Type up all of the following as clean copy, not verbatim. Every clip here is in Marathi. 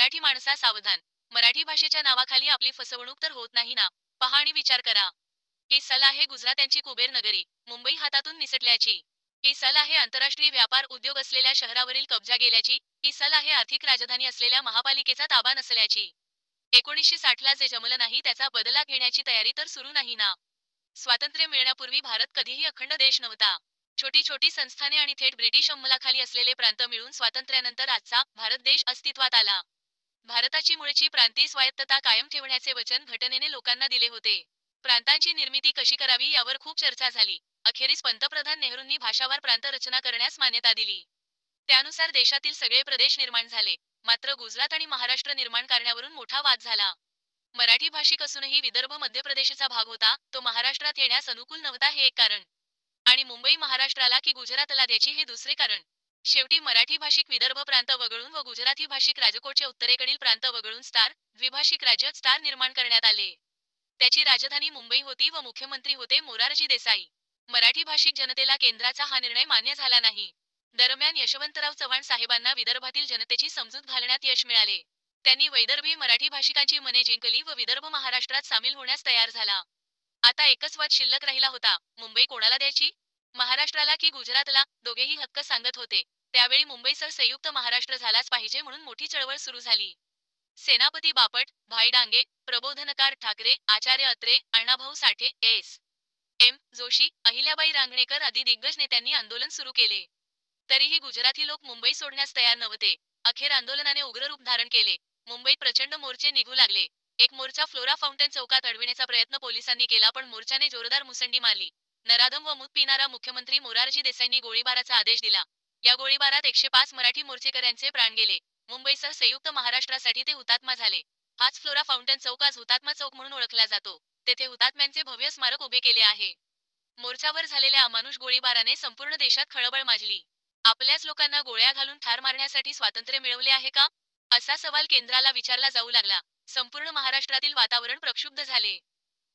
मराठी माणसा सावधान. मराठी भाषेच्या नावाखाली आपली फसवणूक तर होत नाही ना? पहा आणि विचार करा. ही आहे गुजरात्यांची कुबेर नगरी, मुंबई हातातून निसटल्याची. ही आहे आंतरराष्ट्रीय व्यापार उद्योग असलेल्या शहरावरील कब्जा गेल्याची. ही आहे आर्थिक राजधानी असलेल्या महापालिकेचा ताबा नसल्याची. 1960ला जे जमलं नाही त्याचा बदला घेण्याची तयारी तर सुरू नाही ना? स्वातंत्र्य मिळण्यापूर्वी भारत कधीही अखंड देश नव्हता. छोटी छोटी संस्थाने आणि थेट ब्रिटिश अंमलाखाली असलेले प्रांत मिळून स्वातंत्र्यानंतर आजचा भारत देश अस्तित्वात आला. भारताची मूळची प्रांतीय स्वायत्तता कायम ठेवण्याचे वचन घटनेने लोकांना दिले होते. प्रांतांची निर्मिती कशी करावी यावर खूप चर्चा झाली. अखेरीस पंतप्रधान नेहरूंनी भाषावार प्रांत रचना करण्यास मान्यता दिली. त्यानुसार देशातील सगळे प्रदेश निर्माण झाले. मात्र गुजरात आणि महाराष्ट्र निर्माण करण्यावरून मोठा वाद झाला. मराठी भाषिक असूनही विदर्भ मध्य प्रदेशचा भाग होता, तो महाराष्ट्रात येण्यास अनुकूल नव्हता हे एक कारण. आणि मुंबई महाराष्ट्राला की गुजरातला द्यायची हे दुसरे कारण. शेवटी मराठी भाषिक विदर्भ प्रांत वगळून व गुजराती भाषिक राजकोटच्या उत्तरेकडील प्रांत वगळून द्विभाषिक राज्य निर्माण करण्यात आले. त्याची राजधानी मुंबई होती व मुख्यमंत्री होते मोरारजी देसाई. मराठी भाषिक जनतेला केंद्राचा हा निर्णय मान्य झाला नाही. दरम्यान यशवंतराव चव्हाण साहेबांना विदर्भातील जनतेची समजूत घालण्यात यश मिळाले. त्यांनी वैदर्भी मराठी भाषिकांची मने जिंकली व विदर्भ महाराष्ट्रात सामील होण्यास तयार झाला. आता एकच वाद शिल्लक राहिला होता, मुंबई कोणाला द्यायची? महाराष्ट्राला की गुजरातला? दोघेही हक्क सांगत होते. त्यावेळी मुंबईसह संयुक्त महाराष्ट्र झालाच पाहिजे म्हणून मोठी चळवळ सुरू झाली. सेनापती बापट, भाई डांगे, प्रबोधनकार ठाकरे, आचार्य अत्रे, अण्णाभाऊ साठे, एस. एम. जोशी, अहिल्याबाई रांगणेकर आदी दिग्गज नेत्यांनी आंदोलन सुरू केले. तरीही गुजराती लोक मुंबई सोडण्यास तयार नव्हते. अखेर आंदोलनाने उग्र रूप धारण केले. मुंबईत प्रचंड मोर्चे निघू लागले. एक मोर्चा फ्लोरा फाउंटन चौकात अडविण्याचा प्रयत्न पोलिसांनी केला पण मोर्चाने जोरदार मुसंडी मारली. नराधम व मूत पिणारा मुख्यमंत्री मोरारजी देसाईंनी गोळीबाराचा आदेश दिला. या गोळीबारात 105 मराठी मोर्चेकऱ्यांचे प्राण गेले. मुंबईसह संयुक्त महाराष्ट्रासाठी ते हुतात्मा झाले. हाच फ्लोरा फाउंटन चौक आज हुतात्मा चौक म्हणून ओळखला जातो. तेथे हुतात्म्यांचे भव्य स्मारक उभे केले आहे. मोर्चावर झालेल्या अमानुष गोळीबाराने संपूर्ण देशात खळबळ माजली. आपल्याच लोकांना गोळ्या घालून ठार मारण्यासाठी स्वातंत्र्य मिळवले आहे का? असा सवाल केंद्राला विचारला जाऊ लागला. संपूर्ण महाराष्ट्रातील वातावरण प्रक्षुब्ध झाले.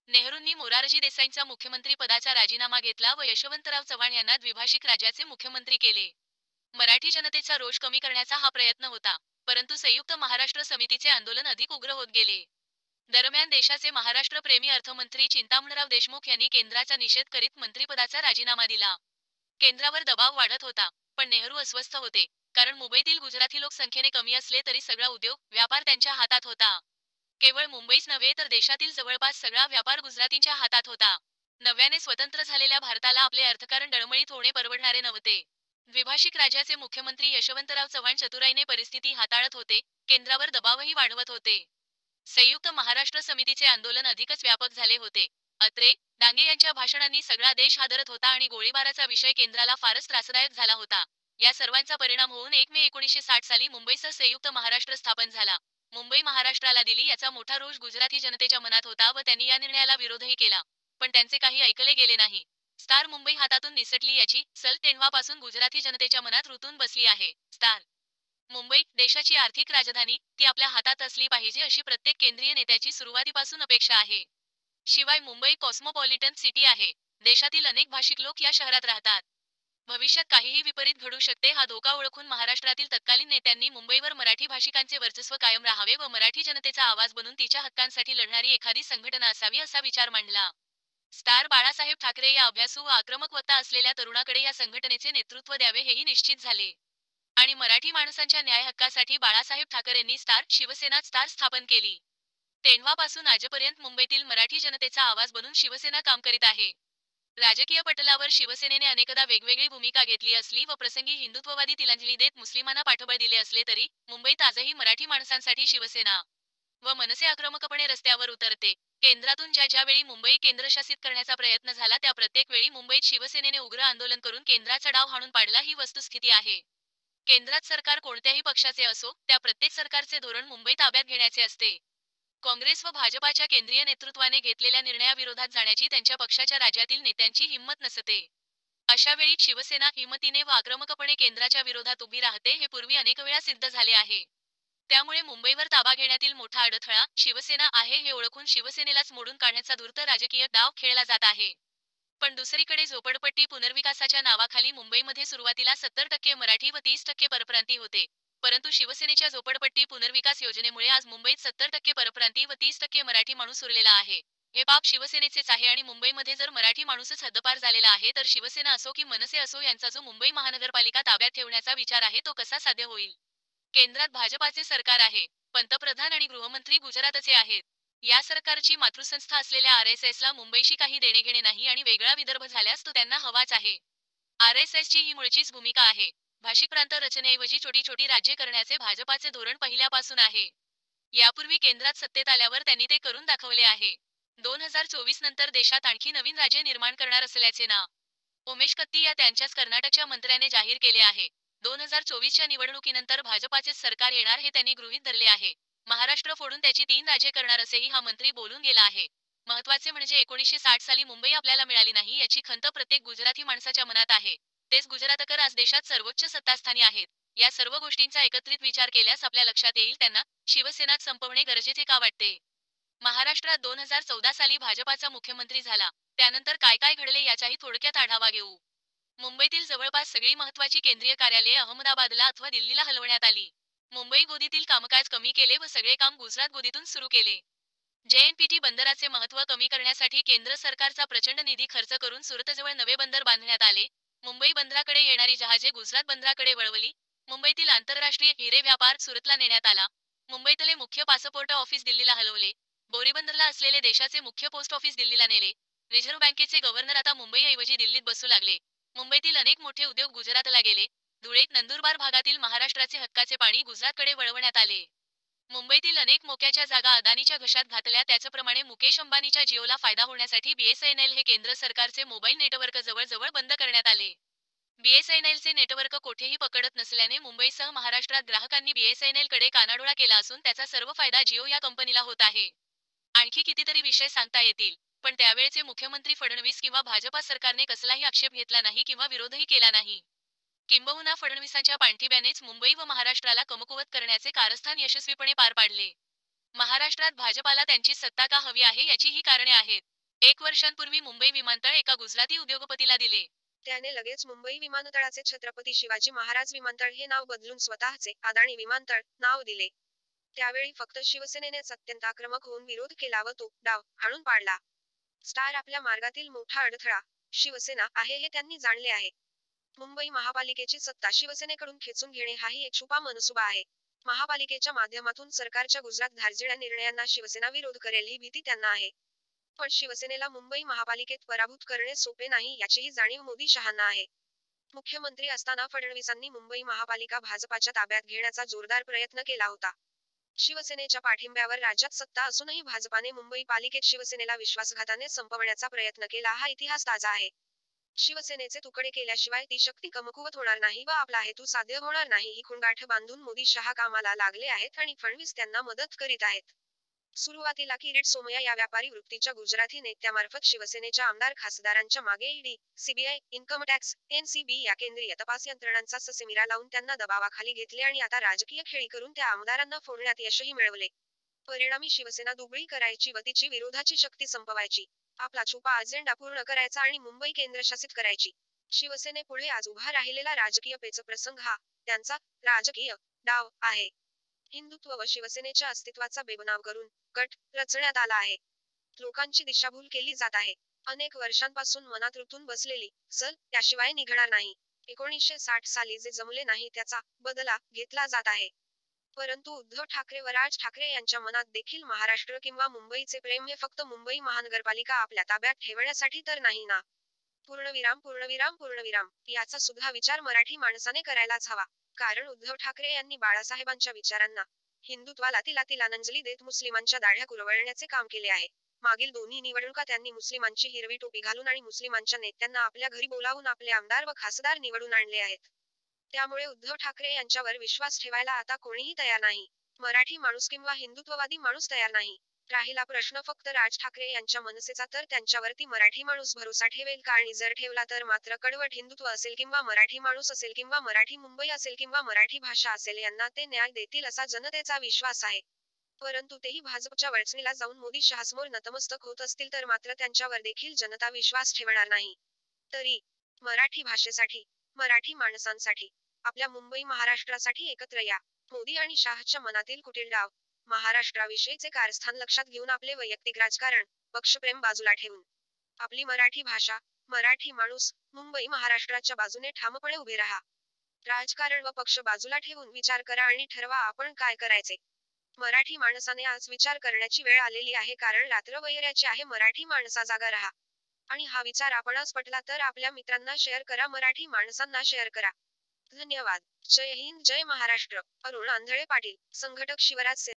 नेहरूंनी मोरारजी देसाईंचा मुख्यमंत्री पदाचा राजीनामा घेतला व यशवंतराव चव्हाण यांना द्विभाषिक राज्याचे मुख्यमंत्री केले. मराठी जनतेचा रोष कमी करण्याचा हा प्रयत्न होता. परंतु संयुक्त महाराष्ट्र समितीचे आंदोलन अधिक उग्र होत गेले. दरम्यान देशाचे महाराष्ट्रप्रेमी अर्थमंत्री चिंतामणराव देशमुख यांनी केंद्राचा निषेध करीत मंत्रिपदाचा राजीनामा दिला. केंद्रावर दबाव वाढत होता, पण नेहरू अस्वस्थ होते. कारण मुंबईतील गुजराती लोक संख्येने कमी असले तरी सगळा उद्योग, व्यापार त्यांच्या हातात होता. केवळ मुंबईच नव्हे तर देशातील जवळपास सगळा व्यापार गुजरातींच्या हातात होता. नव्याने स्वतंत्र झालेल्या भारताला आपले अर्थकारण डळमळीत होणे परवडणारे नव्हते. द्विभाषिक राज्याचे मुख्यमंत्री यशवंतराव चव्हाण चतुराईने परिस्थिती हाताळत होते, केंद्रावर दबावही वाढवत होते. संयुक्त महाराष्ट्र समितीचे आंदोलन अधिकच व्यापक झाले होते. अत्रे, डांगे यांच्या भाषणांनी सगळा देश हादरत होता आणि गोळीबाराचा विषय केंद्राला फारच त्रासदायक झाला होता. या सर्वांचा परिणाम होऊन 1 मे 1960 साली मुंबईसह संयुक्त महाराष्ट्र स्थापन झाला. मुंबई महाराष्ट्राला दिली याचा मोठा रोष गुजराती जनतेच्या मनात होता व त्यांनी या निर्णयाला विरोधही केला. पण त्यांचे काही ऐकले गेले नाही. मुंबई हातातून निसटली याची सल तेव्हापासून गुजराती जनतेच्या मनात रुतून बसली आहे. मुंबई, देशाची आर्थिक राजधानी, ती आपल्या हातात असली पाहिजे अशी प्रत्येक केंद्रीय नेत्याची सुरुवातीपासून अपेक्षा आहे. शिवाय मुंबई कॉस्मोपॉलिटन सिटी आहे. देशातील अनेक भाषिक लोक या शहरात राहतात. भविष्यात काहीही विपरीत घडू शकते हा धोका ओळखून महाराष्ट्रातील तत्कालीन नेत्यांनी मुंबईवर मराठी भाषिकांचे वर्चस्व कायम राहावे व मराठी जनतेचा आवाज बनून तिच्या हक्कांसाठी लढणारी एखादी संघटना असावी असा विचार मांडला. बाळासाहेब ठाकरे या अभ्यासू व आक्रमक वक्ता असलेल्या तरुणाकडे या संघटनेचे नेतृत्व द्यावे हेही निश्चित झाले. आणि मराठी माणसांच्या न्याय हक्कासाठी बाळासाहेब ठाकरेंनी शिवसेना स्थापन केली. तेव्हापासून आजपर्यंत मुंबईतील मराठी जनतेचा आवाज बनून शिवसेना काम करीत आहे. राजकीय पटलावर शिवसेनेने अनेकदा वेगवेगळी भूमिका घेतली असली व प्रसंगी हिंदुत्ववादी तिलांजली देत मुस्लिमांना पाठबळ दिले असले तरी मुंबईत आजही मराठी माणसांसाठी शिवसेना व मनसे आक्रमकपणे रस्त्यावर उतरते. केंद्रातून ज्यावेळी मुंबई केंद्रशासित करण्याचा प्रयत्न झाला त्या प्रत्येक वेळी मुंबईत शिवसेनेने उग्र आंदोलन करून केंद्राचा डाव हाणून पाडला ही वस्तुस्थिती आहे. केंद्रात सरकार कोणत्याही पक्षाचे असो, त्या प्रत्येक सरकारचे धोरण मुंबई ताब्यात घेण्याचे असते. काँग्रेस व भाजपाच्या केंद्रीय नेतृत्वाने घेतलेल्या निर्णयाविरोधात जाण्याची त्यांच्या पक्षाच्या राज्यातील नेत्यांची हिंमत नसते. अशा वेळी शिवसेना हिमतीने व आक्रमकपणे केंद्राच्या विरोधात उभी राहते हे पूर्वी अनेक वेळा सिद्ध झाले आहे. त्यामुळे मुंबईवर ताबा घेण्यातील मोठा अडथळा शिवसेना आहे हे ओळखून शिवसेनेलाच मोडून काढण्याचा धूर्त राजकीय डाव खेळला जात आहे. पण दुसरीकडे झोपडपट्टी पुनर्विकासाच्या नावाखाली मुंबईमध्ये सुरुवातीला 70% मराठी व 30% परप्रांती होते. परंतु शिवसेनेच्या झोपडपट्टी पुनर्विकास योजनेमुळे आज मुंबईत 70% परप्रांतीय व 30% मराठी माणूस उरलेला आहे. हे पाप शिवसेनेचेच आहे आणि मुंबईमध्ये जर मराठी माणूसच हद्दपार झालेला आहे तर शिवसेना असो की मनसे असो यांचा जो मुंबई महानगरपालिका ताब्यात ठेवण्याचा विचार आहे तो कसा साध्य होईल? केंद्रात भाजपाचे सरकार आहे. पंतप्रधान आणि गृहमंत्री गुजरातचे आहेत. या सरकारची मातृसंस्था असलेल्या आरएसएसला मुंबईशी काही देणेघेणे नाही आणि वेगळा विदर्भ झाल्यास तो त्यांना हवाच आहे. आरएसएसची ही मूळचीच भूमिका आहे. भाषिक प्रांत रचनेऐवजी छोटी छोटी राज्ये करण्याचे भाजपाचे धोरण पहिल्यापासून आहे. यापूर्वी केंद्रात सत्तेत आल्यावर त्यांनी ते करून दाखवले आहे. 2024 नंतर देशात आणखी नवीन राज्य निर्माण करणार असल्याचे ना. उमेश कत्ती या त्यांच्याच कर्नाटकच्या मंत्र्याने जाहीर केले आहे. 2024च्या निवडणुकीनंतर भाजपाचेच सरकार येणार हे त्यांनी गृहीत धरले आहे. महाराष्ट्र फोडून त्याची 3 राज्ये करणार असेही हा मंत्री बोलून गेला आहे. महत्वाचे म्हणजे 1960 साली मुंबई आपल्याला मिळाली नाही याची खंत प्रत्येक गुजराती माणसाच्या मनात आहे. तेच गुजरातकर आज देशात सर्वोच्च सत्तास्थानी आहेत. या सर्व गोष्टींचा एकत्रित विचार केल्यास आपल्या लक्षात येईल त्यांना शिवसेना संपवणे गरजेचे का वाटते. महाराष्ट्रात 2014 साली भाजपाचा मुख्यमंत्री झाला. त्यानंतर काय काय घडले याचाही थोडक्यात आढावा घेऊ. मुंबईतील जवळपास सगळी महत्त्वाची केंद्रीय कार्यालये अहमदाबादला अथवा दिल्लीला हलवण्यात आली. मुंबई गोदीतील कामकाज कमी केले व सगळे काम गुजरात गोदीतून सुरू केले. जेएनपीटी बंदराचे महत्त्व कमी करण्यासाठी केंद्र सरकारचा प्रचंड निधी खर्च करून सुरतजवळ नवे बंदर बांधण्यात आले. मुंबई बंदराकडे येणारी जहाजे गुजरात बंदराकडे वळवली. मुंबईतील आंतरराष्ट्रीय हिरे व्यापार सुरतला नेण्यात आला. मुंबईतले मुख्य पासपोर्ट ऑफिस दिल्लीला हलवले. बोरीबंदरला असलेले देशाचे मुख्य पोस्ट ऑफिस दिल्लीला नेले. रिझर्व्ह बँकेचे गव्हर्नर आता मुंबईऐवजी दिल्लीत बसू लागले. मुंबईतील अनेक मोठे उद्योग गुजरातला गेले. धुळे नंदुरबार भागातील महाराष्ट्राचे हक्काचे पाणी गुजरातकडे वळवण्यात आले. मुंबईतील अनेक मोक्याच्या जागा अदानीच्या घशात घातल्या. त्याचप्रमाणे मुकेश अंबानीच्या जिओला फायदा होण्यासाठी बीएसएनएल हे केंद्र सरकारचे मोबाईल नेटवर्क जवळजवळ बंद करण्यात आले. बीएसएनएलचे नेटवर्क कोठेही पकडत नसल्याने मुंबईसह महाराष्ट्रात ग्राहकांनी बीएसएनएलकडे कानाडोळा केला असून त्याचा सर्व फायदा जिओ या कंपनीला होत आहे. आणखी कितीतरी विषय सांगता येतील, पण त्यावेळचे मुख्यमंत्री फडणवीस किंवा भाजपा सरकारने कसलाही आक्षेप घेतला नाही किंवा विरोधही केला नाही. किंबहुना फडणवीसांच्या पाठिंब्यानेच मुंबई व महाराष्ट्राला कमकुवत करण्याचे कारस्थान यशस्वीपणे पार पाडले. महाराष्ट्रात भाजपाला त्यांची सत्ता का हवी आहे याची ही कारणे आहेत. 1 वर्षांपूर्वी मुंबई विमानतळ एका गुजराती उद्योगपतीला दिले. त्याने लगेच मुंबई विमानतळाचे छत्रपती शिवाजी महाराज विमानतळ हे नाव बदलून स्वतःचे अदानी विमानतळ नाव दिले. त्यावेळी फक्त शिवसेनेनेच अत्यंत आक्रमक होऊन विरोध केला व तो डाव हाणून पाडला. स्टार आपल्या मार्गातील मोठा अडथळा शिवसेना आहे हे त्यांनी जाणले आहे. मुंबई महापालिकेची सत्ता शिवसेनेकडून खेचून घेणे हाही एक छुपा मनसुबा आहे. महापालिकेच्या माध्यमातून सरकारच्या गुजरात धार्जिण्या निर्णयांना शिवसेना विरोध करेल ही भीती त्यांना आहे. पण शिवसेनेला मुंबई महापालिकेत पराभूत करणे सोपे नाही याचीही जाणीव मोदी शहांना आहे. मुख्यमंत्री असताना फडणवीसांनी मुंबई महापालिका भाजपाच्या ताब्यात घेण्याचा जोरदार प्रयत्न केला होता. शिवसेनेच्या पाठिंब्यावर राज्यात सत्ता असूनही भाजपाने मुंबई पालिकेत शिवसेनेला विश्वासघाताने संपवण्याचा प्रयत्न केला हा इतिहास ताजा आहे. शिवसेनेचे तुकडे केल्याशिवाय ती शक्ती कमकुवत होणार नाही व आपला हेतू साध्य होणार नाही ही खूणगाठ बांधून मोदी शहा कामाला लागले आहेत आणि फडणवीस त्यांना मदत करीत आहेत. सुरुवातीला किरीट सोमय्या या व्यापारी वृत्तीच्या गुजराती नेत्यामार्फत शिवसेनेच्या आमदार खासदारांच्या मागे ED, CBI, income tax, NCB या केंद्रीय तपास यंत्रणांचा ससेमिरा लावून त्यांना दबावाखाली घेतले आणि आता राजकीय खेळी करून त्या आमदारांना फोडण्यात यशही मिळवले. परिणामी शिवसेना दुबळी करायची व तिची विरोधाची शक्ती संपवायची. आपला छुपा अजेंडा पूर्ण करायचा आणि मुंबई केंद्रशासित करायची. शिवसेनेपुढे आज उभा राहिलेला राजकीय पेचप्रसंग हा त्यांचा राजकीय डाव आहे. हिंदुत्व व शिवसेनेच्या अस्तित्वाचा बेबनाव करून गट रचण्यात आला आहे. लोकांची दिशाभूल केली जात आहे. अनेक वर्षांपासून मनात रुतून बसलेली सल त्याशिवाय निघणार नाही. 1960 साली जे जमले नाही त्याचा बदला घेतला जात आहे. परंतु उद्धव ठाकरे व राज ठाकरे यांच्या मनात देखील महाराष्ट्र किंवा मुंबईचे प्रेम हे फक्त मुंबई महानगरपालिका आपल्या ताब्यात ठेवण्यासाठी तर नाही ना. पूर्णविराम पूर्णविराम पूर्णविराम याचा सुद्धा विचार मराठी माणसाने करायलाच हवा. कारण उद्धव ठाकरे यांनी बाळासाहेबांच्या विचारांना हिंदुत्वाला तिलांजली देत मुस्लिमांच्या दाढ्या कुरवळण्याचे काम केले आहे. मागील दोन्ही निवडणुका त्यांनी मुस्लिमांची हिरवी टोपी घालून आणि मुस्लिमांच्या नेत्यांना आपल्या घरी बोलावून आपले आमदार व खासदार निवडून आणले आहेत. त्यामुळे उद्धव ठाकरे यांच्यावर विश्वास ठेवायला आता कोणीही तयार नाही. मराठी माणूस किंवा हिंदुत्ववादी माणूस तयार नाही. राहिला प्रश्न फक्त राज ठाकरे यांच्या मनसेचा तर त्यांच्यावरती मराठी माणूस भरोसा ठेवेल का आणि जर ठेवला तर मात्र कडवट हिंदुत्व असेल किंवा मराठी माणूस असेल किंवा मराठी मुंबई असेल किंवा मराठी भाषा असेल यांना ते न्याय देतील असा जनतेचा विश्वास आहे. परंतु तेही भाजपच्या वळचणीला जाऊन मोदी शहासमोर नतमस्तक होत असतील तर मात्र त्यांच्यावर देखील जनता विश्वास ठेवणार नाही. तरी मराठी भाषेसाठी, मराठी माणसांसाठी, आपल्या मुंबई महाराष्ट्रासाठी एकत्र या. मोदी आणि शाहच्या मनातील कुटील डाव. महाराष्ट्राविषयीचे कारस्थान लक्षात घेऊन आपले वैयक्तिक राजकारण, पक्षप्रेम बाजूला ठेवून आपली मराठी भाषा, मराठी माणूस, मुंबई महाराष्ट्राच्या बाजूने ठामपणे उभे राहा. राजकारण व पक्ष बाजूला ठेवून विचार करा आणि ठरवा आपण काय करायचे. मराठी माणसाने आज विचार करण्याची वेळ आलेली आहे कारण रात्र वैराची आहे. मराठी माणसा जागा राहा. आणि हा विचार आपणास पटला तर आपल्या मित्रांना शेअर करा. मराठी माणसांना शेअर करा. धन्यवाद. जय हिंद जय महाराष्ट्र. अरुण आंधळे पाटील, संघटक शिवराज